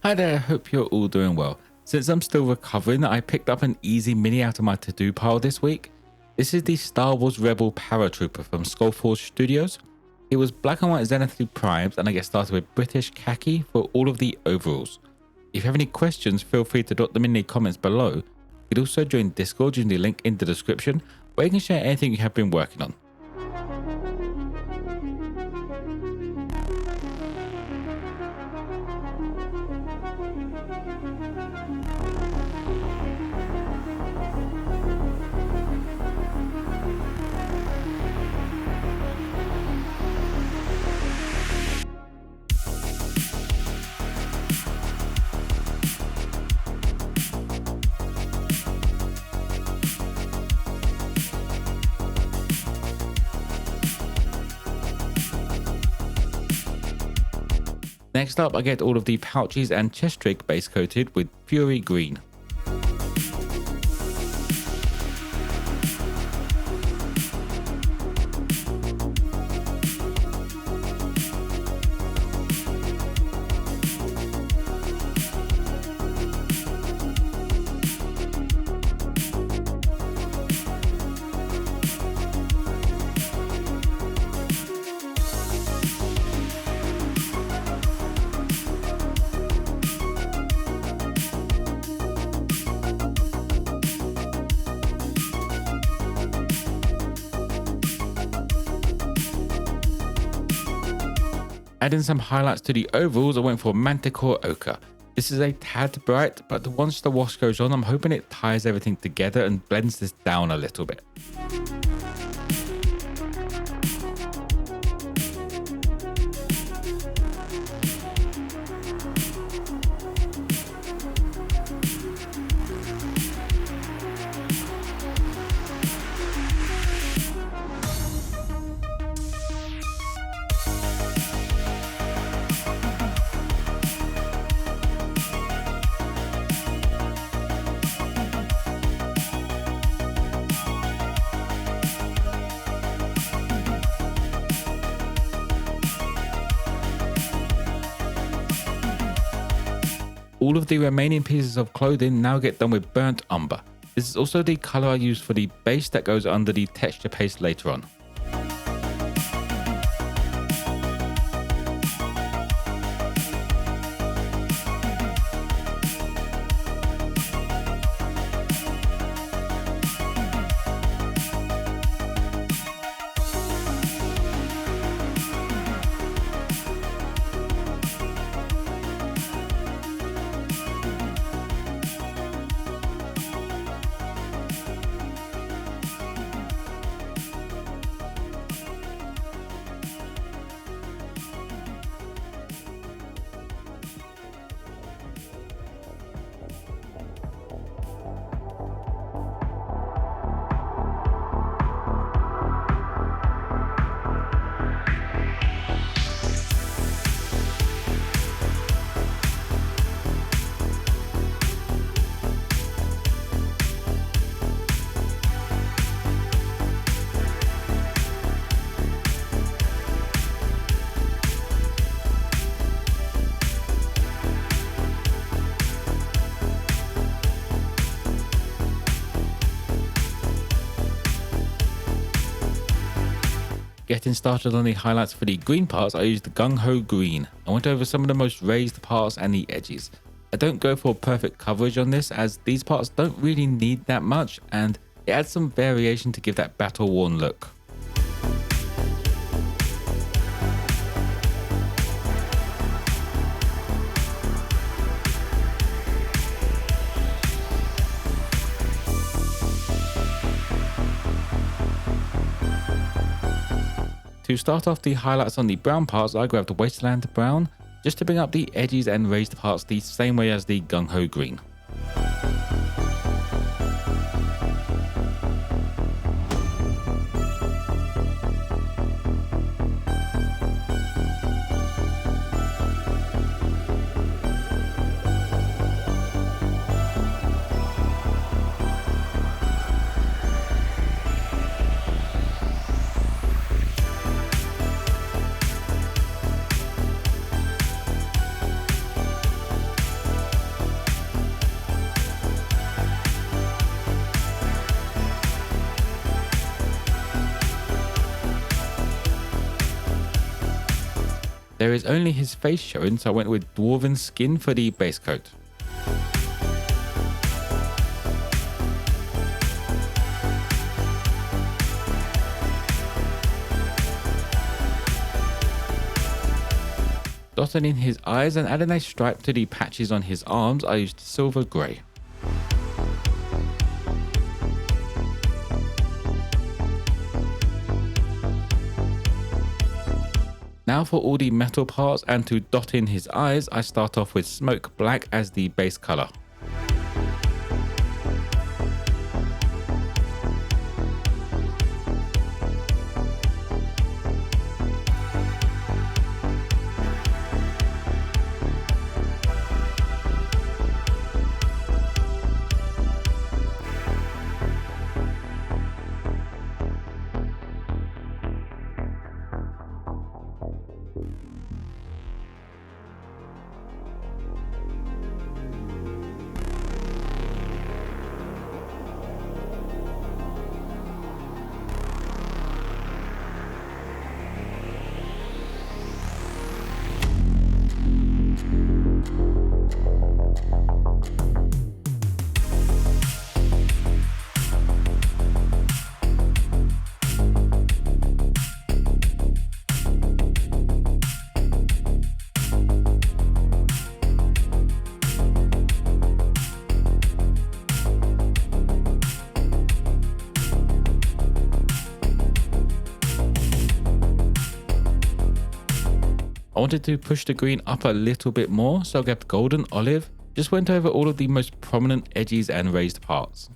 Hi there, hope you're all doing well. Since I'm still recovering, I picked up an easy mini out of my to-do pile this week. This is the Star Wars Rebel Paratrooper from SkullForge Studios. It was black and white zenithally primed, and I get started with British Khaki for all of the overalls. If you have any questions, feel free to drop them in the comments below. You can also join Discord using the link in the description, where you can share anything you have been working on. Next up, I get all of the pouches and chest rig base coated with Fury Green. Adding some highlights to the overalls, I went for Manticore Ochre. This is a tad bright, but once the wash goes on, I'm hoping it ties everything together and blends this down a little bit. All of the remaining pieces of clothing now get done with burnt umber. This is also the colour I use for the base that goes under the texture paste later on. Getting started on the highlights for the green parts, I used the Gung-ho green. I went over some of the most raised parts and the edges. I don't go for perfect coverage on this, as these parts don't really need that much, and it adds some variation to give that battle-worn look. To start off the highlights on the brown parts, I grabbed the Wasteland brown, just to bring up the edges and raised parts the same way as the Gung-ho green. There is only his face showing, so I went with Dwarven skin for the base coat. Dotting in his eyes and adding a stripe to the patches on his arms, I used silver grey. Now for all the metal parts, and to dot in his eyes, I start off with smoke black as the base colour. I wanted to push the green up a little bit more, so I grabbed gold and olive, just went over all of the most prominent edges and raised parts.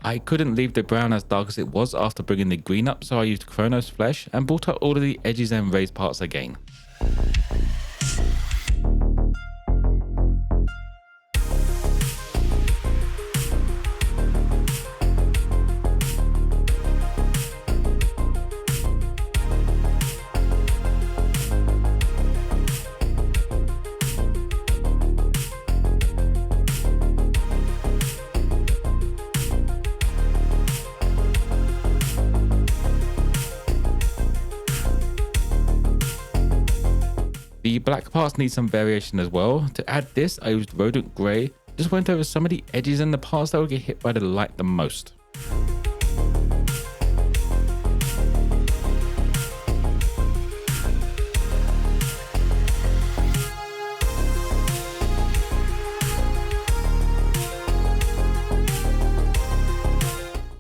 I couldn't leave the brown as dark as it was after bringing the green up, so I used Kronos flesh and brought up all of the edges and raised parts again. The black parts need some variation as well. To add this, I used Rodent grey, just went over some of the edges and the parts that would get hit by the light the most.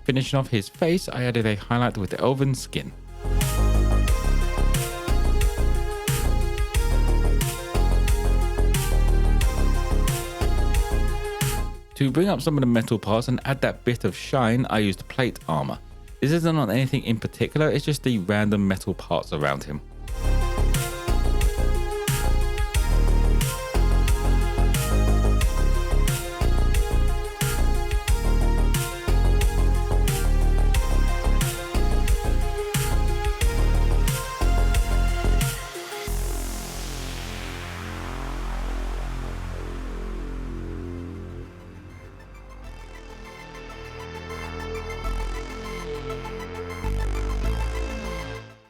Finishing off his face, I added a highlight with the Elven skin. To bring up some of the metal parts and add that bit of shine, I used plate armour. This isn't on anything in particular, it's just the random metal parts around him.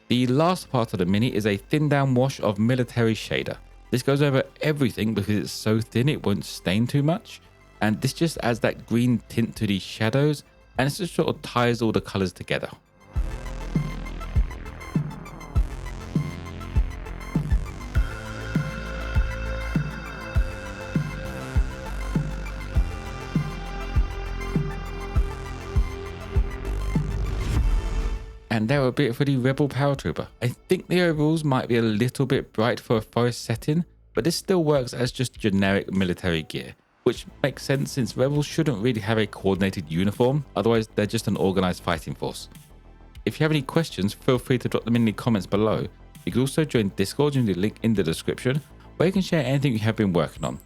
The last part of the mini is a thin down wash of military shader. This goes over everything because it's so thin it won't stain too much, and this just adds that green tint to the shadows, and it just sort of ties all the colours together. And there will be it for the Rebel Paratrooper. I think the overalls might be a little bit bright for a forest setting, but this still works as just generic military gear, which makes sense since Rebels shouldn't really have a coordinated uniform, otherwise they're just an organised fighting force. If you have any questions, feel free to drop them in the comments below. You can also join Discord using the link in the description, where you can share anything you have been working on.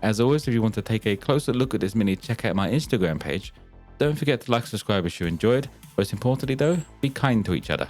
As always, if you want to take a closer look at this mini, check out my Instagram page. Don't forget to like, subscribe if you enjoyed. Most importantly though, be kind to each other.